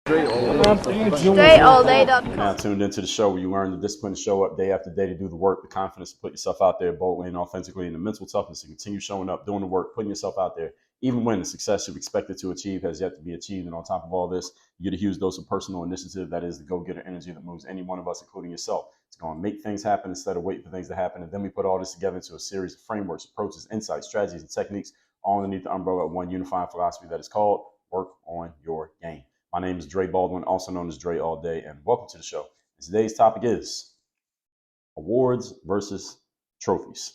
Straight You're now tuned into the show where you learn the discipline to show up day after day to do the work, the confidence to put yourself out there boldly and authentically, and the mental toughness to continue showing up, doing the work, putting yourself out there, even when the success you've expected to achieve has yet to be achieved. And on top of all this, you get a huge dose of personal initiative. That is the go-getter energy that moves any one of us, including yourself. It's going to make things happen instead of waiting for things to happen. And then we put all this together into a series of frameworks, approaches, insights, strategies, and techniques, all underneath the umbrella of one unifying philosophy that is called work on your game. My name is Dre Baldwin, also known as Dre All Day, and welcome to the show. Today's topic is awards versus trophies.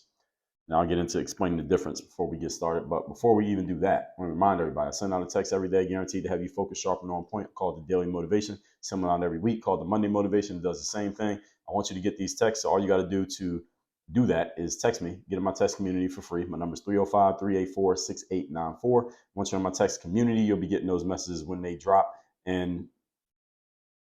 Now I'll get into explaining the difference before we get started. But before we even do that, I want to remind everybody, I send out a text every day guaranteed to have you focused, sharp, and on point, called the Daily Motivation. Similar out every week, called the Monday Motivation. It does the same thing. I want you to get these texts. So all you got to do to do that is text me, get in my text community for free. My number is 305-384-6894. Once you're in my text community, you'll be getting those messages when they drop. And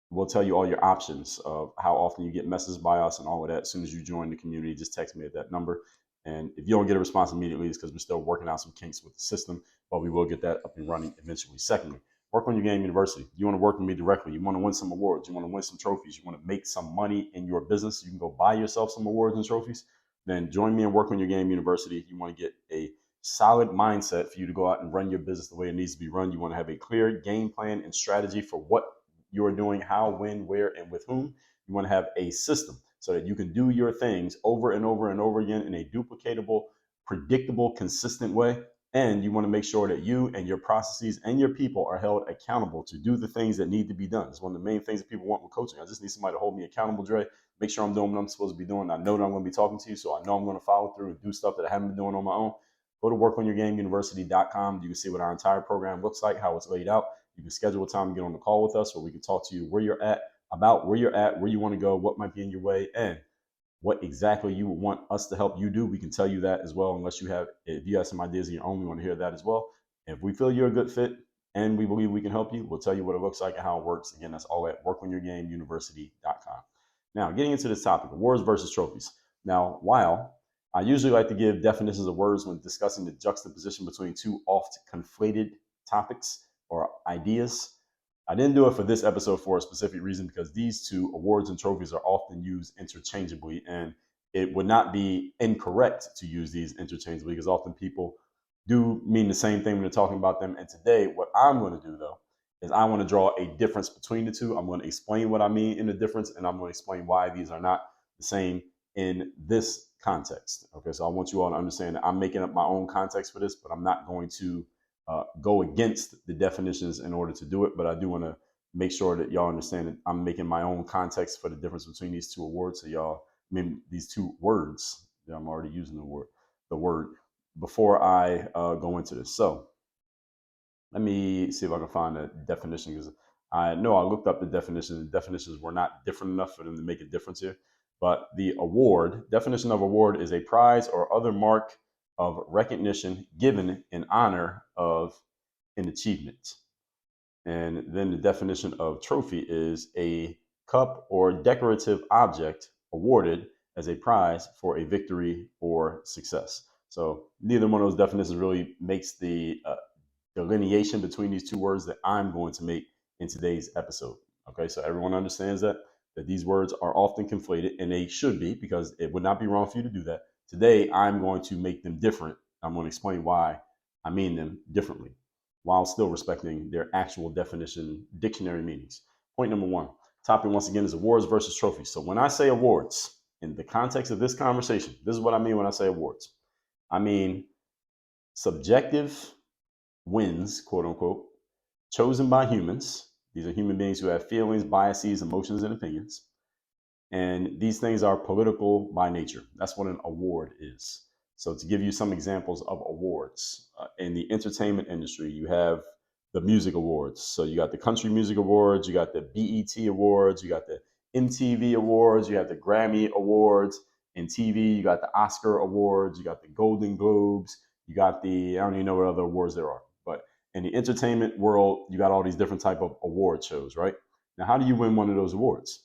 we'll tell you all your options of how often you get messages by us and all of that. As soon as you join the community, just text me at that number. And if you don't get a response immediately, it's because we're still working out some kinks with the system, but we will get that up and running eventually. Secondly, Work on Your Game University. You want to work with me directly. You want to win some awards. You want to win some trophies. You want to make some money in your business. You can go buy yourself some awards and trophies. Then join me and Work on Your Game University. You want to get a solid mindset for you to go out and run your business the way it needs to be run. You want to have a clear game plan and strategy for what you're doing, how, when, where, and with whom. You want to have a system so that you can do your things over and over and over again in a duplicatable, predictable, consistent way. And you want to make sure that you and your processes and your people are held accountable to do the things that need to be done. It's one of the main things that people want with coaching. I just need somebody to hold me accountable, Dre, make sure I'm doing what I'm supposed to be doing. I know that I'm going to be talking to you, so I know I'm going to follow through and do stuff that I haven't been doing on my own. Go to workonyourgameuniversity.com. You can see what our entire program looks like, how it's laid out. You can schedule a time to get on the call with us where we can talk to you where you're at, about where you're at, where you want to go, what might be in your way, and what exactly you want us to help you do. We can tell you that as well, if you have some ideas of your own, we want to hear that as well. If we feel you're a good fit and we believe we can help you, we'll tell you what it looks like and how it works. Again, that's all at workonyourgameuniversity.com. Now, getting into this topic, awards versus trophies. Now, while I usually like to give definitions of words when discussing the juxtaposition between two oft conflated topics or ideas, I didn't do it for this episode for a specific reason, because these two, awards and trophies, are often used interchangeably, and it would not be incorrect to use these interchangeably because often people do mean the same thing when they're talking about them. And today, what I'm going to do, though, is I want to draw a difference between the two. I'm going to explain what I mean in the difference, and I'm going to explain why these are not the same in this context. Okay, so I want you all to understand that I'm making up my own context for this, but I'm not going to go against the definitions in order to do it. But I do want to make sure that y'all understand that I'm making my own context for the difference between these two awards. So these two words. I'm already using the word before I go into this. So let me see if I can find a definition, because I know I looked up the definition. The definitions were not different enough for them to make a difference here. But the definition of award is a prize or other mark of recognition given in honor of an achievement. And then the definition of trophy is a cup or decorative object awarded as a prize for a victory or success. So neither one of those definitions really makes the delineation between these two words that I'm going to make in today's episode. Okay, so everyone understands that these words are often conflated, and they should be, because it would not be wrong for you to do that. Today, I'm going to make them different. I'm going to explain why I mean them differently, while still respecting their actual definition, dictionary meanings. Point number one, topic once again is awards versus trophies. So when I say awards, in the context of this conversation, this is what I mean when I say awards. I mean subjective wins, quote unquote, chosen by humans. These are human beings who have feelings, biases, emotions, and opinions. And these things are political by nature. That's what an award is. So to give you some examples of awards, in the entertainment industry, you have the music awards. So you got the Country Music Awards, you got the BET Awards, you got the MTV Awards, you have the Grammy Awards. In TV, you got the Oscar Awards, you got the Golden Globes, you got I don't even know what other awards there are. But in the entertainment world, you got all these different type of award shows, right? Now, how do you win one of those awards?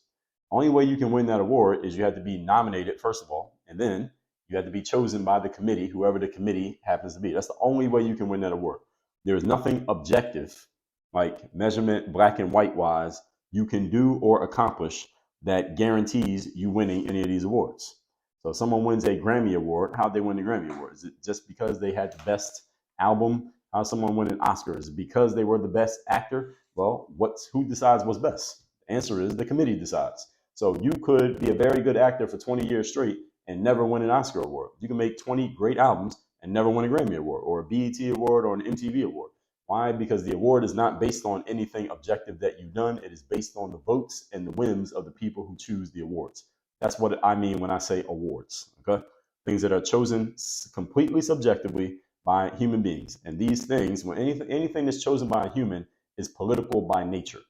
Only way you can win that award is you have to be nominated, first of all, and then you have to be chosen by the committee, whoever the committee happens to be. That's the only way you can win that award. There is nothing objective, like measurement, black and white wise, you can do or accomplish that guarantees you winning any of these awards. So if someone wins a Grammy Award, how'd they win the Grammy Award? Is it just because they had the best album? How someone win an Oscar? Is it because they were the best actor? Well, who decides what's best? The answer is the committee decides. So you could be a very good actor for 20 years straight and never win an Oscar award. You can make 20 great albums and never win a Grammy Award or a BET Award or an MTV Award. Why? Because the award is not based on anything objective that you've done. It is based on the votes and the whims of the people who choose the awards. That's what I mean when I say awards. Okay, things that are chosen completely subjectively by human beings, and these things, when anything that's chosen by a human, is political by nature.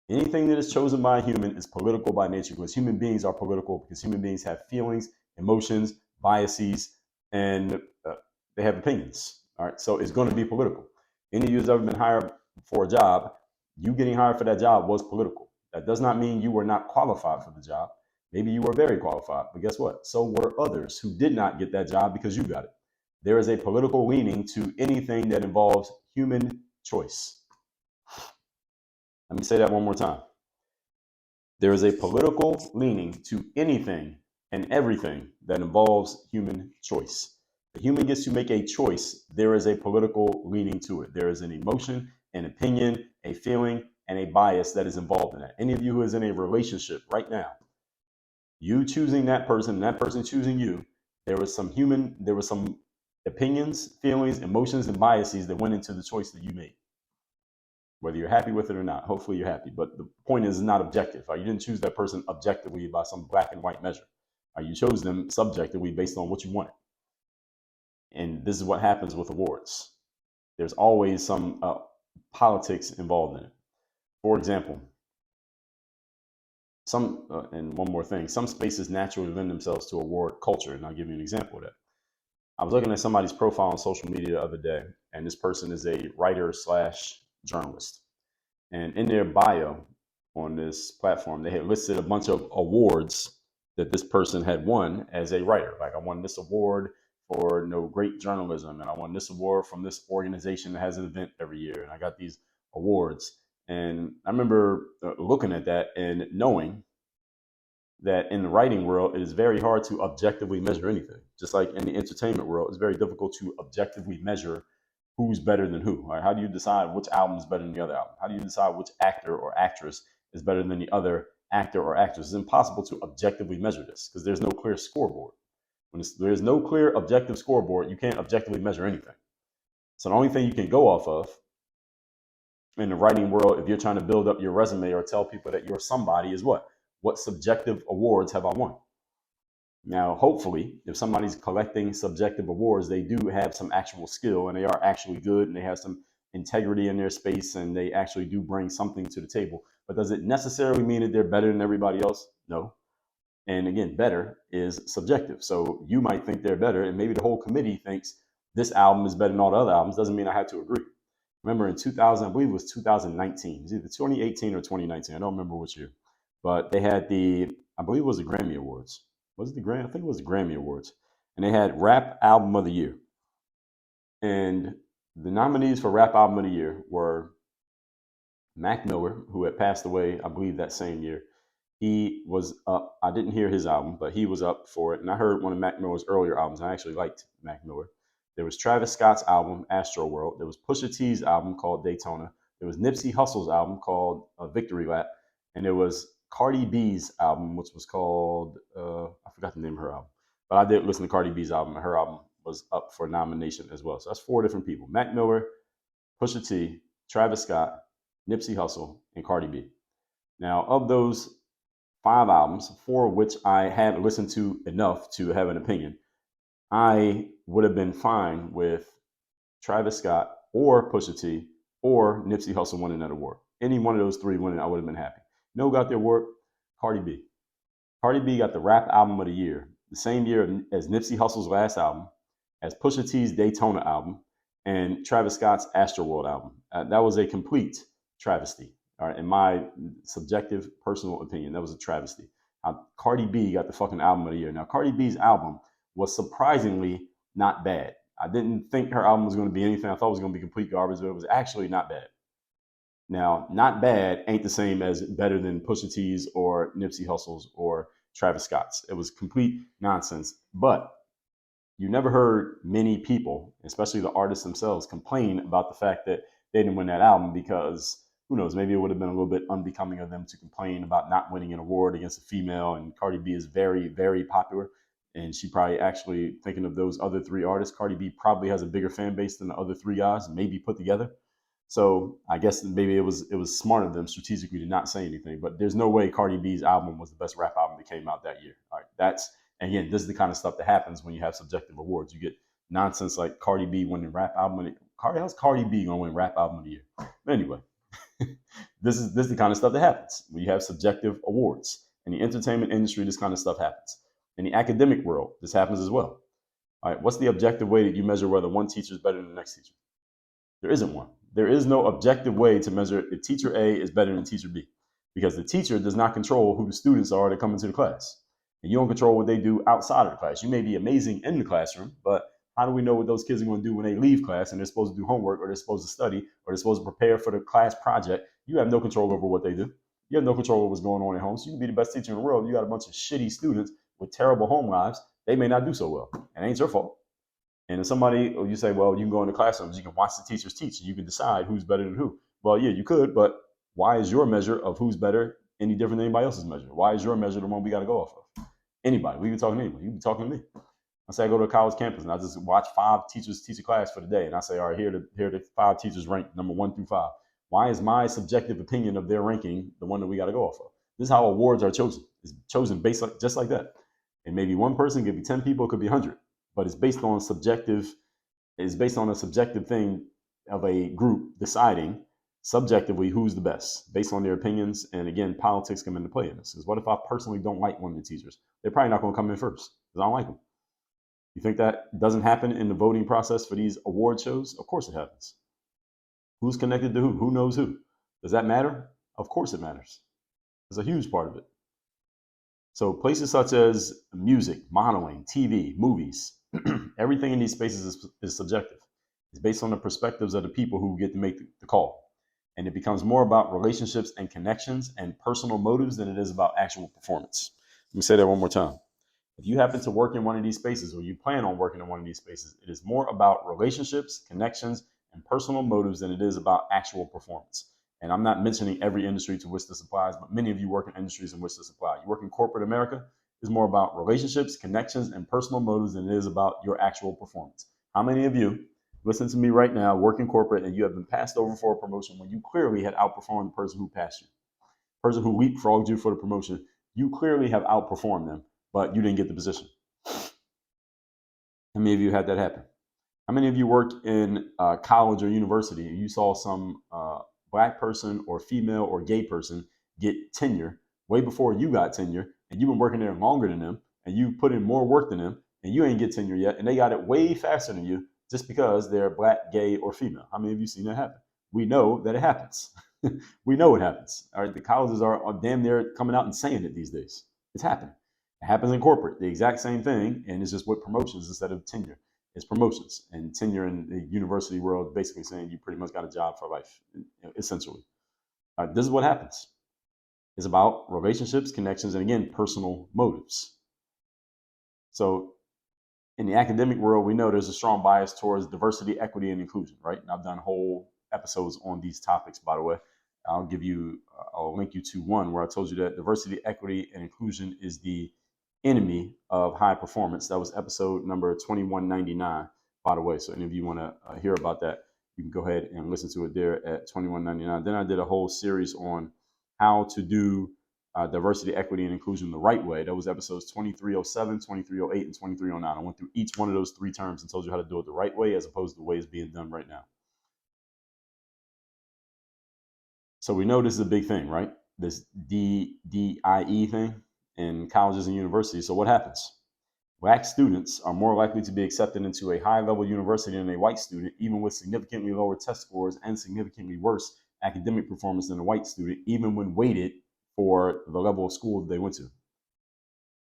Anything that is chosen by a human is political by nature because human beings are political because human beings have feelings, emotions, biases, and they have opinions. All right, so it's going to be political. Any of you who's ever been hired for a job, you getting hired for that job was political. That does not mean you were not qualified for the job. Maybe you were very qualified, but guess what? So were others who did not get that job because you got it. There is a political leaning to anything that involves human choice. Let me say that one more time. There is a political leaning to anything and everything that involves human choice. The human gets to make a choice. There is a political leaning to it. There is an emotion, an opinion, a feeling, and a bias that is involved in that. Any of you who is in a relationship right now, you choosing that person, and that person choosing you, there was some opinions, feelings, emotions, and biases that went into the choice that you made. Whether you're happy with it or not, hopefully you're happy. But the point is not objective. You didn't choose that person objectively by some black and white measure. You chose them subjectively based on what you wanted. And this is what happens with awards. There's always some politics involved in it. For example, and one more thing, some spaces naturally lend themselves to award culture. And I'll give you an example of that. I was looking at somebody's profile on social media the other day, and this person is a writer / journalist. And in their bio on this platform, they had listed a bunch of awards that this person had won as a writer. Like, I won this award for great journalism, and I won this award from this organization that has an event every year, and I got these awards. And I remember looking at that and knowing that in the writing world, it is very hard to objectively measure anything. Just like in the entertainment world, it's very difficult to objectively measure who's better than who. Right? How do you decide which album is better than the other album? How do you decide which actor or actress is better than the other actor or actress? It's impossible to objectively measure this because there's no clear scoreboard. When there's no clear objective scoreboard, you can't objectively measure anything. So the only thing you can go off of in the writing world, if you're trying to build up your resume or tell people that you're somebody, is what? What subjective awards have I won? Now, hopefully, if somebody's collecting subjective awards, they do have some actual skill and they are actually good and they have some integrity in their space and they actually do bring something to the table. But does it necessarily mean that they're better than everybody else? No. And again, better is subjective. So you might think they're better, and maybe the whole committee thinks this album is better than all the other albums. Doesn't mean I have to agree. Remember in 2000, I believe it was 2019. It was either 2018 or 2019. I don't remember which year. But they had I believe it was the Grammy Awards. Was it the Grammy? I think it was the Grammy Awards. And they had Rap Album of the Year. And the nominees for Rap Album of the Year were Mac Miller, who had passed away, I believe, that same year. He was up. I didn't hear his album, but he was up for it. And I heard one of Mac Miller's earlier albums. I actually liked Mac Miller. There was Travis Scott's album, Astro World. There was Pusha T's album called Daytona. There was Nipsey Hussle's album called Victory Lap. And there was Cardi B's album, which was called, I forgot the name of her album. But I did listen to Cardi B's album, and her album was up for nomination as well. So that's 4 different people: Mac Miller, Pusha T, Travis Scott, Nipsey Hussle, and Cardi B. Now, of those 5 albums, 4 of which I had listened to enough to have an opinion, I would have been fine with Travis Scott or Pusha T or Nipsey Hussle winning that award. Any one of those 3 winning, I would have been happy. No got the award? Cardi B. Cardi B got the Rap Album of the Year, the same year as Nipsey Hussle's last album, as Pusha T's Daytona album, and Travis Scott's Astroworld album. That was a complete travesty. All right, in my subjective personal opinion, that was a travesty. Cardi B got the fucking album of the year. Now, Cardi B's album was surprisingly not bad. I didn't think her album was going to be anything. I thought it was going to be complete garbage, but it was actually not bad. Now, not bad ain't the same as better than Pusha T's or Nipsey Hussle's or Travis Scott's. It was complete nonsense. But you never heard many people, especially the artists themselves, complain about the fact that they didn't win that album because who knows, maybe it would have been a little bit unbecoming of them to complain about not winning an award against a female. And Cardi B is very, very popular. And she probably actually thinking of those other three artists. Cardi B probably has a bigger fan base than the other three guys, maybe put together. So I guess maybe it was smart of them strategically to not say anything. But there's no way Cardi B's album was the best rap album that came out that year. All right, that's and again, this is the kind of stuff that happens when you have subjective awards. You get nonsense like Cardi B winning rap album. How's Cardi B gonna win rap album of the year? But anyway, this is the kind of stuff that happens when you have subjective awards. In the entertainment industry, this kind of stuff happens. In the academic world, this happens as well. All right, what's the objective way that you measure whether one teacher is better than the next teacher? There isn't one. There is no objective way to measure if teacher A is better than teacher B because the teacher does not control who the students are that come into the class. And you don't control what they do outside of the class. You may be amazing in the classroom, but how do we know what those kids are going to do when they leave class and they're supposed to do homework or they're supposed to study or they're supposed to prepare for the class project? You have no control over what they do. You have no control over what's going on at home. So you can be the best teacher in the world. You got a bunch of shitty students with terrible home lives. They may not do so well. And it ain't your fault. And if somebody, or you say, well, you can go into classrooms, you can watch the teachers teach, and you can decide who's better than who. Well, yeah, you could, but why is your measure of who's better any different than anybody else's measure? Why is your measure the one we got to go off of? Anybody. We can talk to anybody. You can be talking to me. I say I go to a college campus and I just watch 5 teachers teach a class for the day. And I say, all right, here are the 5 teachers ranked number 1 through 5. Why is my subjective opinion of their ranking the one that we got to go off of? This is how awards are chosen. It's chosen based like, just like that. And maybe one person, could be 10 people, it could be 100. But it's based on a subjective thing of a group deciding subjectively who's the best based on their opinions. And again, politics come into play in this. Because what if I personally don't like one of the teachers? They're probably not going to come in first because I don't like them. You think that doesn't happen in the voting process for these award shows? Of course it happens. Who's connected to who? Who knows who? Does that matter? Of course it matters. It's a huge part of it. So places such as music, modeling, TV, movies, everything in these spaces is subjective. It's based on the perspectives of the people who get to make the call. And it becomes more about relationships and connections and personal motives than it is about actual performance. Let me say that one more time. If you happen to work in one of these spaces or you plan on working in one of these spaces, it is more about relationships, connections, and personal motives than it is about actual performance. And I'm not mentioning every industry to which this applies, but many of you work in industries in which this applies. You work in corporate America, it's more about relationships, connections, and personal motives than it is about your actual performance. How many of you listen to me right now, work in corporate, and you have been passed over for a promotion when you clearly had outperformed the person who passed you? The person who leapfrogged you for the promotion, you clearly have outperformed them, but you didn't get the position. How many of you had that happen? How many of you worked in college or university and you saw some black person or female or gay person get tenure way before you got tenure, and you've been working there longer than them, and you put in more work than them, and you ain't get tenure yet, and they got it way faster than you just because they're black, gay, or female? How many of you seen that happen? We know that it happens. We know it happens. All right, the colleges are damn near coming out and saying it these days. It's happening. It happens in corporate, the exact same thing, and it's just with promotions instead of tenure. It's promotions, and tenure in the university world basically saying you pretty much got a job for life, essentially. This is what happens. It's about relationships, connections, and again, personal motives. So in the academic world, we know there's a strong bias towards diversity, equity, and inclusion, right? And I've done whole episodes on these topics, by the way. I'll link you to one where I told you that diversity, equity, and inclusion is the enemy of high performance. That was episode number 2199, by the way. So any of you want to hear about that, you can go ahead and listen to it there at 2199. Then I did a whole series on how to do diversity, equity, and inclusion the right way. That was episodes 2307, 2308, and 2309. I went through each one of those 3 terms and told you how to do it the right way as opposed to the way it's being done right now. So we know this is a big thing, right? This DEI thing in colleges and universities. So what happens? Black students are more likely to be accepted into a high-level university than a white student, even with significantly lower test scores and significantly worse academic performance than a white student, even when weighted for the level of school that they went to.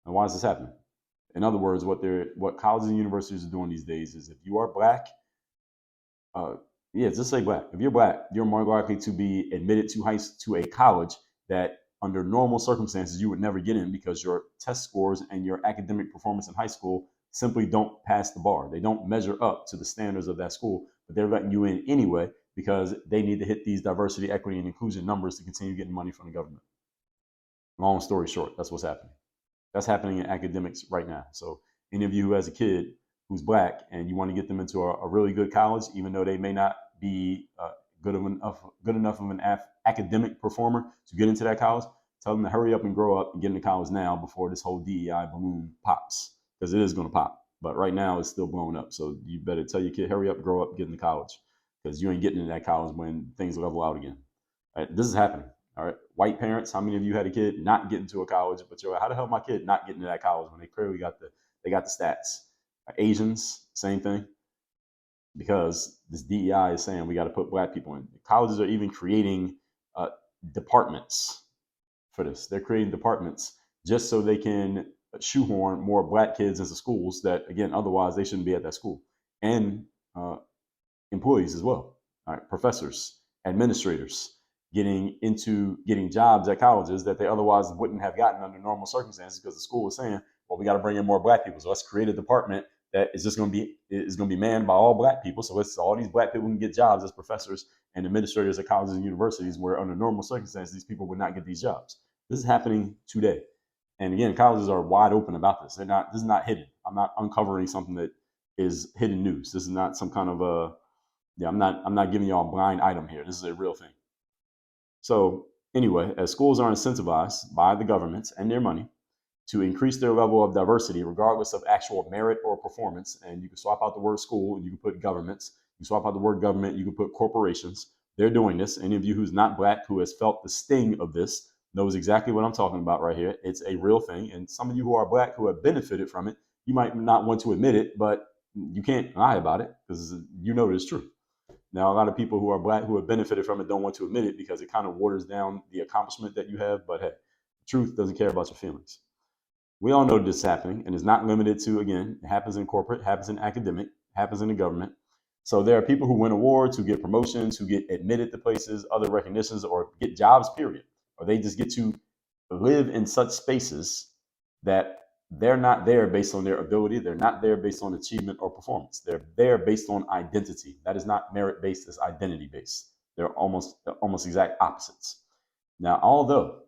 And why is this happening? In other words, what colleges and universities are doing these days is if you are black, Yeah, just say black. If you're black, you're more likely to be admitted to a college that under normal circumstances you would never get in because your test scores and your academic performance in high school simply don't pass the bar. They don't measure up to the standards of that school, but they're letting you in anyway because they need to hit these diversity, equity, and inclusion numbers to continue getting money from the government. Long story short, that's what's happening. That's happening in academics right now. So any of you who has a kid who's black and you want to get them into a really good college, even though they may not be good enough of an academic performer to get into that college, tell them to hurry up and grow up and get into college now before this whole DEI balloon pops, because it is going to pop. But right now it's still blowing up. So you better tell your kid, hurry up, grow up, get into college, because you ain't getting into that college when things level out again. All right, this is happening. All right, white parents, how many of you had a kid not get into a college, but you're like, how the hell my kid not get into that college when they clearly got the stats? Asians, same thing, because this DEI is saying we got to put black people in. Colleges are even creating departments for this. They're creating departments just so they can shoehorn more black kids into schools that, again, otherwise they shouldn't be at that school, and employees as well. All right, professors, administrators, getting jobs at colleges that they otherwise wouldn't have gotten under normal circumstances because the school was saying, well, we got to bring in more black people. So let's create a department that is just going to be manned by all black people. So it's all these black people can get jobs as professors and administrators at colleges and universities, where under normal circumstances these people would not get these jobs. This is happening today. And again, colleges are wide open about this. This is not hidden. I'm not uncovering something that is hidden news. This is not some kind of I'm not giving y'all a blind item here. This is a real thing. So anyway, as schools are incentivized by the governments and their money to increase their level of diversity, regardless of actual merit or performance, and you can swap out the word school and you can put governments, you swap out the word government, you can put corporations. They're doing this. Any of you who's not black, who has felt the sting of this, knows exactly what I'm talking about right here. It's a real thing. And some of you who are black who have benefited from it, you might not want to admit it, but you can't lie about it because you know it's true. Now, a lot of people who are black who have benefited from it don't want to admit it because it kind of waters down the accomplishment that you have. But hey, the truth doesn't care about your feelings. We all know this is happening, and it's not limited to, again, it happens in corporate, happens in academic, happens in the government. So there are people who win awards, who get promotions, who get admitted to places, other recognitions, or get jobs, period. Or they just get to live in such spaces that they're not there based on their ability. They're not there based on achievement or performance. They're there based on identity. That is not merit based, it's identity based. They're almost exact opposites. Now, although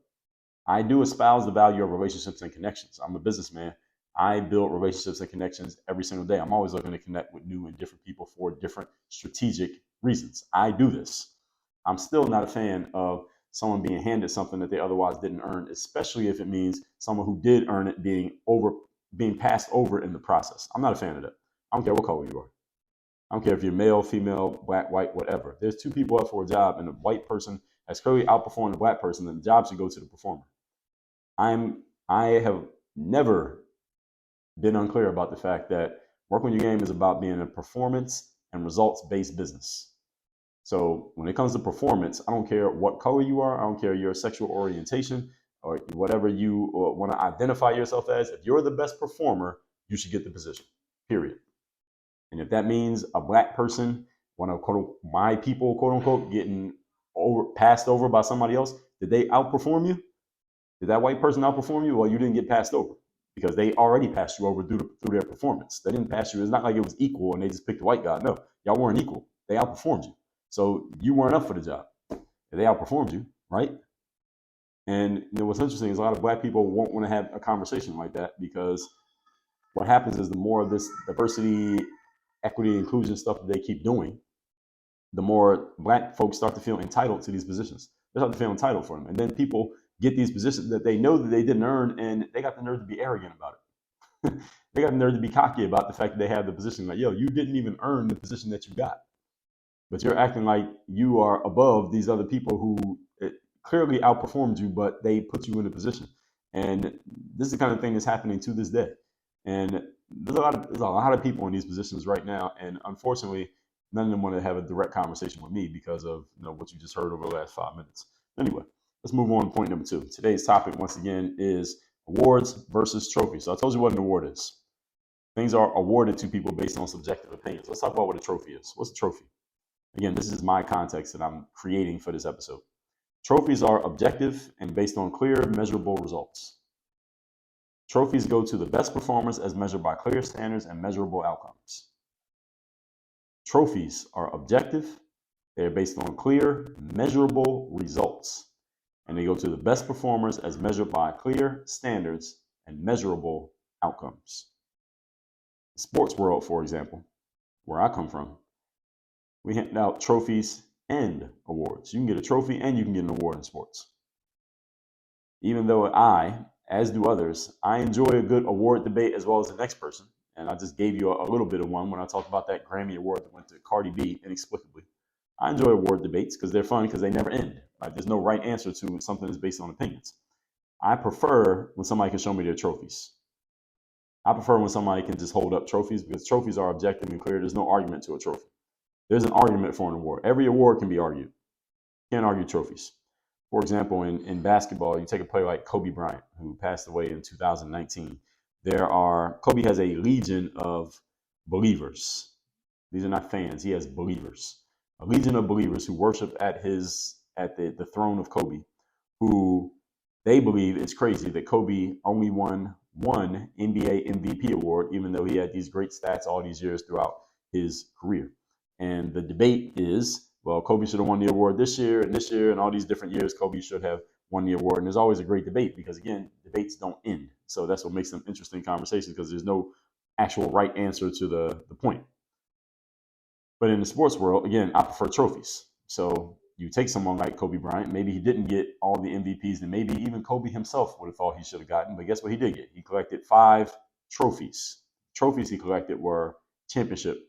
I do espouse the value of relationships and connections, I'm a businessman. I build relationships and connections every single day. I'm always looking to connect with new and different people for different strategic reasons. I do this. I'm still not a fan of someone being handed something that they otherwise didn't earn, especially if it means someone who did earn it being passed over in the process. I'm not a fan of that. I don't care what color you are. I don't care if you're male, female, black, white, whatever. There's two people up for a job, and the white person has clearly outperformed the black person, then the job should go to the performer. I have never been unclear about the fact that work on your game is about being a performance and results based business. So when it comes to performance, I don't care what color you are. I don't care your sexual orientation or whatever you want to identify yourself as. If you're the best performer, you should get the position, period. And if that means a black person, one of my people, quote unquote, getting passed over by somebody else, did they outperform you? Did that white person outperform you? Well, you didn't get passed over because they already passed you over through their performance. They didn't pass you. It's not like it was equal and they just picked the white guy. No, y'all weren't equal. They outperformed you. So you weren't up for the job. They outperformed you, right? And what's interesting is a lot of black people won't want to have a conversation like that because what happens is the more of this diversity, equity, inclusion stuff that they keep doing, the more black folks start to feel entitled to these positions. They start to feel entitled for them. And then people get these positions that they know that they didn't earn, and they got the nerve to be arrogant about it. They got the nerve to be cocky about the fact that they have the position. Like, yo, you didn't even earn the position that you got, but you're acting like you are above these other people who clearly outperformed you, but they put you in a position. And this is the kind of thing that's happening to this day. And there's a lot of people in these positions right now, and unfortunately, none of them want to have a direct conversation with me because of what you just heard over the last 5 minutes. Anyway, let's move on to point number 2. Today's topic, once again, is awards versus trophies. So I told you what an award is. Things are awarded to people based on subjective opinions. Let's talk about what a trophy is. What's a trophy? Again, this is my context that I'm creating for this episode. Trophies are objective and based on clear, measurable results. Trophies go to the best performers as measured by clear standards and measurable outcomes. Trophies are objective. They're based on clear, measurable results. And they go to the best performers as measured by clear standards and measurable outcomes. The sports world, for example, where I come from, we hand out trophies and awards. You can get a trophy and you can get an award in sports. Even though I, as do others, I enjoy a good award debate as well as the next person. And I just gave you a little bit of one when I talked about that Grammy award that went to Cardi B inexplicably. I enjoy award debates because they're fun because they never end. Right? There's no right answer to something that's based on opinions. I prefer when somebody can show me their trophies. I prefer when somebody can just hold up trophies because trophies are objective and clear. There's no argument to a trophy. There's an argument for an award. Every award can be argued. You can't argue trophies. For example, in basketball, you take a player like Kobe Bryant, who passed away in 2019. Kobe has a legion of believers. These are not fans. He has believers. A legion of believers who worship at the throne of Kobe, who they believe it's crazy that Kobe only won one NBA MVP award, even though he had these great stats all these years throughout his career. And the debate is, well, Kobe should have won the award this year, and all these different years, Kobe should have won the award. And there's always a great debate because, again, debates don't end. So that's what makes them interesting conversations because there's no actual right answer to the point. But in the sports world, again, I prefer trophies. So you take someone like Kobe Bryant, maybe he didn't get all the MVPs that maybe even Kobe himself would have thought he should have gotten. But guess what he did get? He collected 5 trophies. Trophies he collected were championships.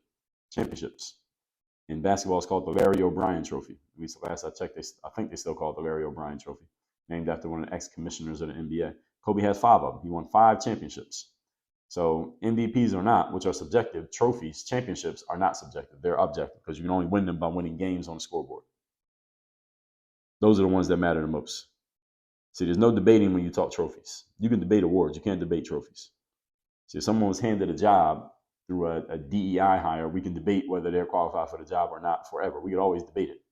In basketball, it's called the Larry O'Brien Trophy. At least last I checked, I think they still call it the Larry O'Brien Trophy, named after one of the ex-commissioners of the NBA. Kobe has 5 of them. He won 5 championships. So MVPs or not, which are subjective, trophies, championships are not subjective. They're objective because you can only win them by winning games on the scoreboard. Those are the ones that matter the most. See, there's no debating when you talk trophies. You can debate awards. You can't debate trophies. See, if someone was handed a job through a DEI hire, we can debate whether they're qualified for the job or not forever. We could always debate it.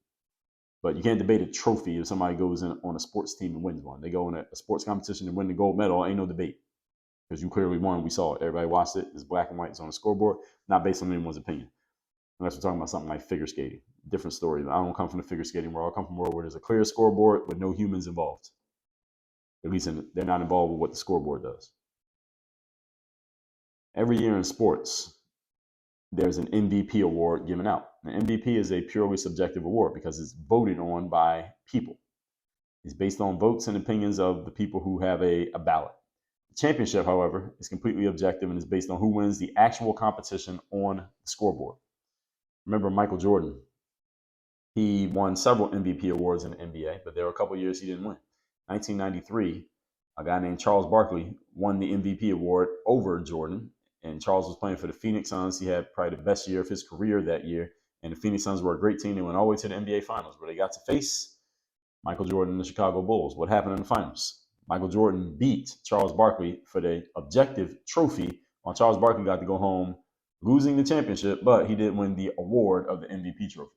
But you can't debate a trophy if somebody goes in on a sports team and wins one. They go in a sports competition and win the gold medal, ain't no debate. Because you clearly won, we saw it. Everybody watched it. It's black and white. It's on the scoreboard, not based on anyone's opinion. Unless we're talking about something like figure skating. Different story. I don't come from the figure skating world. I come from a world where there's a clear scoreboard with no humans involved. At least they're not involved with what the scoreboard does. Every year in sports, there's an MVP award given out. The MVP is a purely subjective award because it's voted on by people. It's based on votes and opinions of the people who have a ballot. The championship, however, is completely objective and is based on who wins the actual competition on the scoreboard. Remember Michael Jordan? He won several MVP awards in the NBA, but there were a couple of years he didn't win. 1993, a guy named Charles Barkley won the MVP award over Jordan. And Charles was playing for the Phoenix Suns. He had probably the best year of his career that year. And the Phoenix Suns were a great team. They went all the way to the NBA Finals, where they got to face Michael Jordan and the Chicago Bulls. What happened in the finals? Michael Jordan beat Charles Barkley for the objective trophy, while Charles Barkley got to go home losing the championship, but he didn't win the award of the MVP trophy.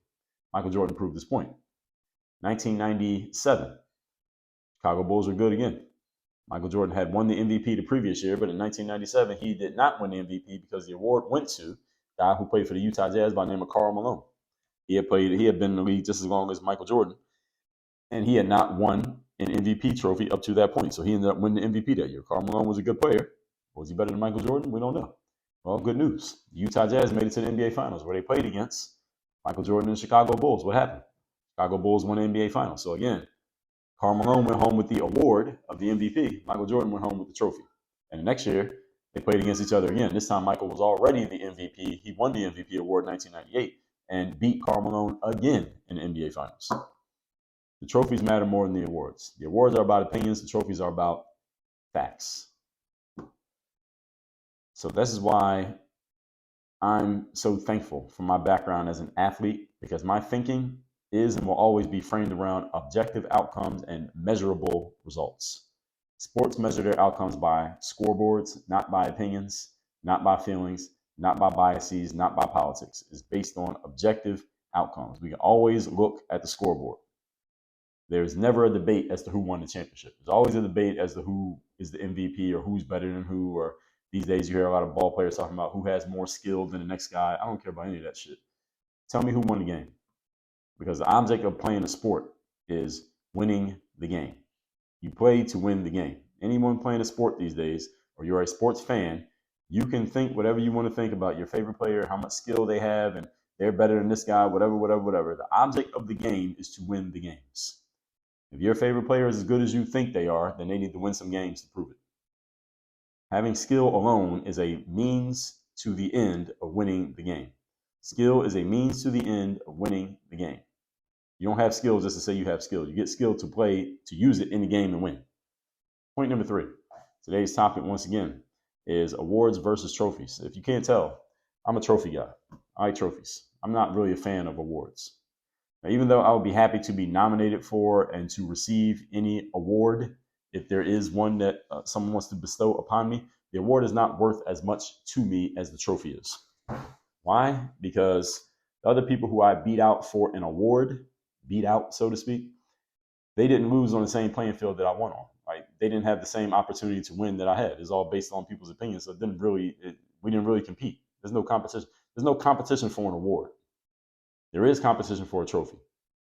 Michael Jordan proved his point. 1997, Chicago Bulls were good again. Michael Jordan had won the MVP the previous year, but in 1997, he did not win the MVP because the award went to a guy who played for the Utah Jazz by the name of Karl Malone. He had been in the league just as long as Michael Jordan, and he had not won an MVP trophy up to that point. So he ended up winning the MVP that year. Karl Malone was a good player. Was he better than Michael Jordan? We don't know. Well, good news. The Utah Jazz made it to the NBA Finals, where they played against Michael Jordan and the Chicago Bulls. What happened? Chicago Bulls won the NBA Finals. So again, Karl Malone went home with the award of the MVP. Michael Jordan went home with the trophy. And the next year, they played against each other again. This time, Michael was already the MVP. He won the MVP award in 1998 and beat Karl Malone again in the NBA Finals. The trophies matter more than the awards. The awards are about opinions. The trophies are about facts. So this is why I'm so thankful for my background as an athlete, because my thinking is and will always be framed around objective outcomes and measurable results. Sports measure their outcomes by scoreboards, not by opinions, not by feelings, not by biases, not by politics. It's based on objective outcomes. We can always look at the scoreboard. There's never a debate as to who won the championship. There's always a debate as to who is the MVP or who's better than who. Or these days you hear a lot of ball players talking about who has more skill than the next guy. I don't care about any of that shit. Tell me who won the game. Because the object of playing a sport is winning the game. You play to win the game. Anyone playing a sport these days, or you're a sports fan, you can think whatever you want to think about your favorite player, how much skill they have, and they're better than this guy, whatever, whatever, whatever. The object of the game is to win the games. If your favorite player is as good as you think they are, then they need to win some games to prove it. Having skill alone is a means to the end of winning the game. Skill is a means to the end of winning the game. You don't have skill just to say you have skill. You get skill to play, to use it in the game and win. Point number 3. Today's topic, once again, is awards versus trophies. If you can't tell, I'm a trophy guy. I like trophies. I'm not really a fan of awards. Now, even though I would be happy to be nominated for and to receive any award, if there is one that someone wants to bestow upon me, the award is not worth as much to me as the trophy is. Why? Because the other people who I beat out for an award, beat out, so to speak, they didn't lose on the same playing field that I won on. Right? They didn't have the same opportunity to win that I had. It's all based on people's opinions. So we didn't really compete. There's no competition. There's no competition for an award. There is competition for a trophy.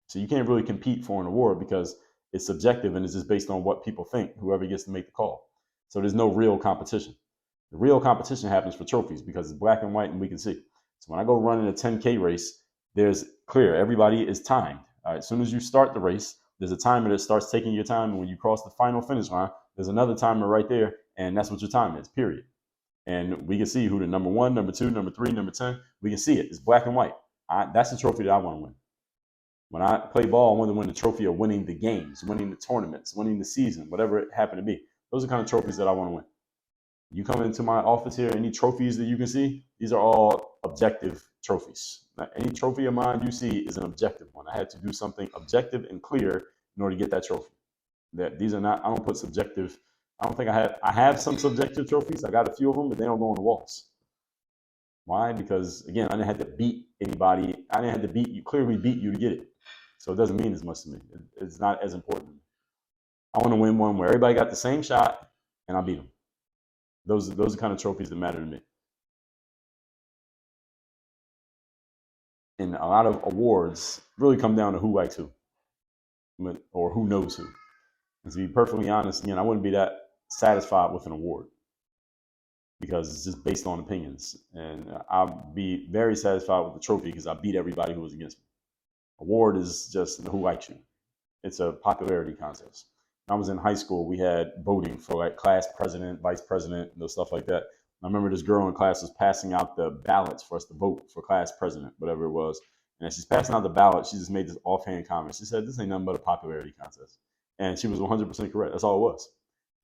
So you can't really compete for an award because it's subjective and it's just based on what people think, whoever gets to make the call. So there's no real competition. The real competition happens for trophies because it's black and white and we can see. So when I go run in a 10K race, there's clear, everybody is timed. All right, as soon as you start the race, there's a timer that starts taking your time. And when you cross the final finish line, there's another timer right there. And that's what your time is, period. And we can see who the number 1, number 2, number 3, number 10, we can see it. It's black and white. That's the trophy that I want to win. When I play ball, I want to win the trophy of winning the games, winning the tournaments, winning the season, whatever it happened to be. Those are the kind of trophies that I want to win. You come into my office here, any trophies that you can see, these are all objective trophies. Now, any trophy of mine you see is an objective one. I had to do something objective and clear in order to get that trophy. These are not, I don't put subjective, I don't think I have some subjective trophies. I got a few of them, but they don't go on the walls. Why? Because again, I didn't have to beat anybody. I didn't have to clearly beat you to get it. So it doesn't mean as much to me. It's not as important. I want to win one where everybody got the same shot and I beat them. Those are the kind of trophies that matter to me. And a lot of awards really come down to who likes who, or who knows who. And to be perfectly honest, again, I wouldn't be that satisfied with an award because it's just based on opinions. And I'll be very satisfied with the trophy because I beat everybody who was against me. Award is just who likes you. It's a popularity contest. When I was in high school, we had voting for like class president, vice president, and stuff like that. I remember this girl in class was passing out the ballots for us to vote for class president, whatever it was. And as she's passing out the ballot, she just made this offhand comment. She said, "This ain't nothing but a popularity contest." And she was 100% correct. That's all it was.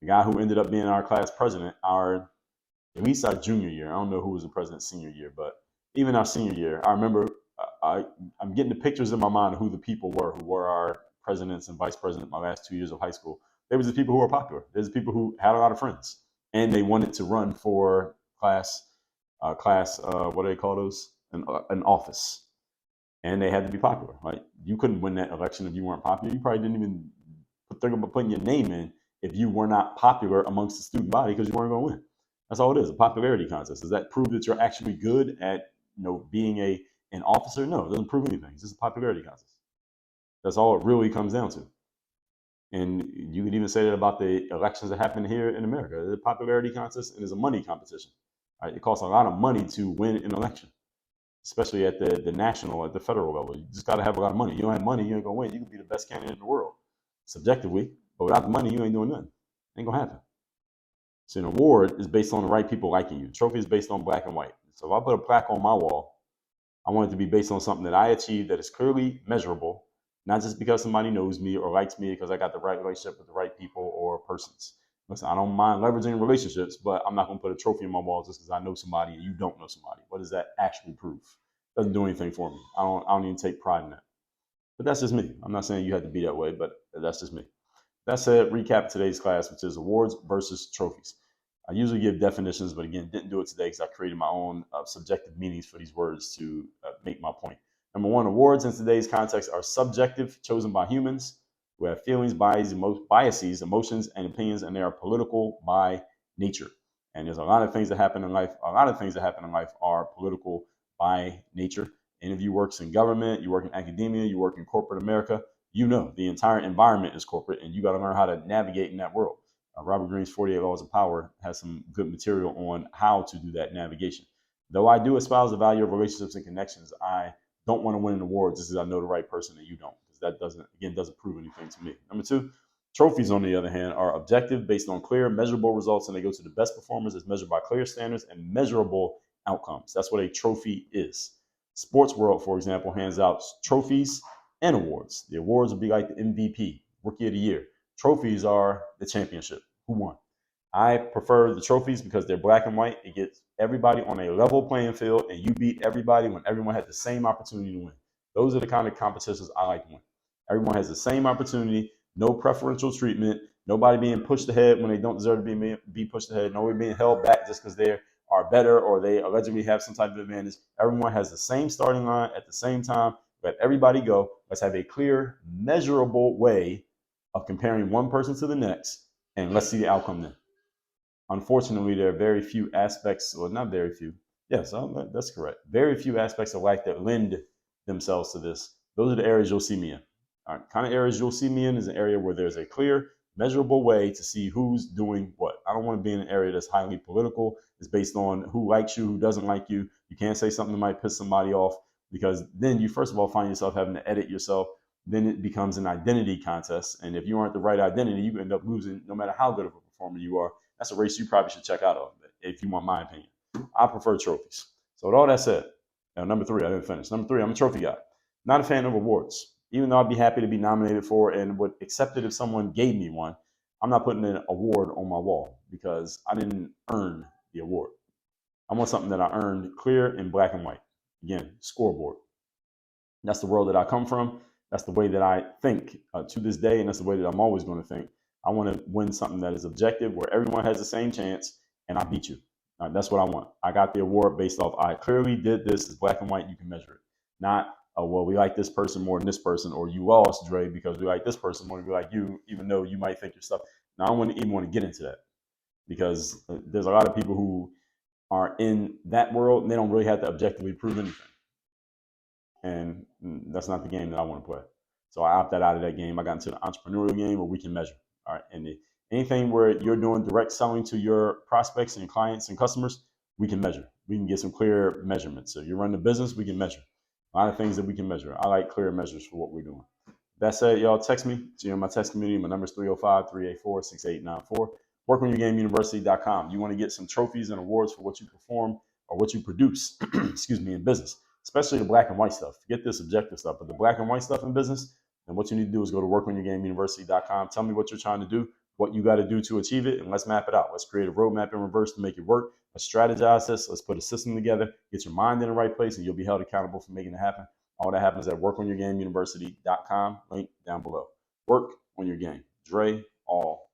The guy who ended up being our class president, at least our junior year, I don't know who was the president senior year, but even our senior year, I remember I'm getting the pictures in my mind of who the people were who were our presidents and vice president my last 2 years of high school. There was the people who were popular. There's the people who had a lot of friends and they wanted to run for class, what do they call those? An office. And they had to be popular. Right? You couldn't win that election if you weren't popular. You probably didn't even think about putting your name in if you were not popular amongst the student body because you weren't going to win. That's all it is, a popularity contest. Does that prove that you're actually good at being an officer? No, it doesn't prove anything. It's just a popularity contest. That's all it really comes down to. And you could even say that about the elections that happen here in America. It's a popularity contest and it's a money competition. Right? It costs a lot of money to win an election, especially at the national, at the federal level. You just got to have a lot of money. You don't have money, you ain't going to win. You can be the best candidate in the world, subjectively, but without the money, you ain't doing nothing. It ain't going to happen. So an award is based on the right people liking you. Trophy is based on black and white. So if I put a plaque on my wall, I want it to be based on something that I achieved that is clearly measurable, not just because somebody knows me or likes me because I got the right relationship with the right people or persons. Listen, I don't mind leveraging relationships, but I'm not going to put a trophy on my wall just because I know somebody and you don't know somebody. What does that actually prove? It doesn't do anything for me. I don't even take pride in that. But that's just me. I'm not saying you have to be that way, but that's just me. That's a recap of today's class, which is awards versus trophies. I usually give definitions, but again, didn't do it today because I created my own subjective meanings for these words to make my point. Number one, awards in today's context are subjective, chosen by humans who have feelings, biases, emotions, and opinions, and they are political by nature. And there's a lot of things that happen in life. A lot of things that happen in life are political by nature. And if you work in government, you work in academia, you work in corporate America, you know the entire environment is corporate, and you got to learn how to navigate in that world. Robert Greene's 48 Laws of Power has some good material on how to do that navigation. Though I do espouse the value of relationships and connections, I don't want to win an award just because I know the right person and you don't, because that doesn't prove anything to me. Number two, trophies, on the other hand, are objective, based on clear, measurable results, and they go to the best performers as measured by clear standards and measurable outcomes. That's what a trophy is. Sports World, for example, hands out trophies and awards. The awards would be like the MVP, Rookie of the Year. Trophies are the championship. Who won? I prefer the trophies because they're black and white. It gets everybody on a level playing field, and you beat everybody when everyone had the same opportunity to win. Those are the kind of competitions I like to win. Everyone has the same opportunity, no preferential treatment, nobody being pushed ahead when they don't deserve to be pushed ahead, nobody being held back just because they are better or they allegedly have some type of advantage. Everyone has the same starting line at the same time. Let everybody go. Let's have a clear, measurable way of comparing one person to the next, and let's see the outcome then. Unfortunately, there are very few aspects, or not very few. Yes, that's correct. Very few aspects of life that lend themselves to this. Those are the areas you'll see me in. All right, kind of areas you'll see me in is an area where there's a clear, measurable way to see who's doing what. I don't want to be in an area that's highly political. It's based on who likes you, who doesn't like you. You can't say something that might piss somebody off, because then you first of all find yourself having to edit yourself. Then it becomes an identity contest, and if you aren't the right identity, you end up losing no matter how good of a performer you are. That's a race you probably should check out of, if you want my opinion. I prefer trophies. So with all that said, number three, I didn't finish. Number three, I'm a trophy guy. Not a fan of awards. Even though I'd be happy to be nominated for and would accept it if someone gave me one, I'm not putting an award on my wall because I didn't earn the award. I want something that I earned clear in black and white. Again, scoreboard. That's the world that I come from. That's the way that I think to this day, and that's the way that I'm always going to think. I want to win something that is objective, where everyone has the same chance, and I beat you. That's what I want. I got the award based off I clearly did this. It's black and white. You can measure it. Not, well, we like this person more than this person, or you lost, Dre, because we like this person more than we like you, even though you might think your stuff. Now, I don't even want to get into that, because there's a lot of people who are in that world, and they don't really have to objectively prove anything. And that's not the game that I want to play. So I opted out of that game. I got into the entrepreneurial game where we can measure. All right. And anything where you're doing direct selling to your prospects and clients and customers, we can measure. We can get some clear measurements. So you run the business, we can measure. A lot of things that we can measure. I like clear measures for what we're doing. That said, y'all text me. So you're in my text community. My number is 305-384-6894. WorkOnYourGameUniversity.com. You want to get some trophies and awards for what you perform or what you produce, excuse me, in business, especially the black and white stuff. Forget this objective stuff, but the black and white stuff in business, and what you need to do is go to WorkOnYourGameUniversity.com. Tell me what you're trying to do, what you got to do to achieve it, and let's map it out. Let's create a roadmap in reverse to make it work. Let's strategize this. Let's put a system together. Get your mind in the right place, and you'll be held accountable for making it happen. All that happens at WorkOnYourGameUniversity.com. Link down below. Work on your game. Dre, all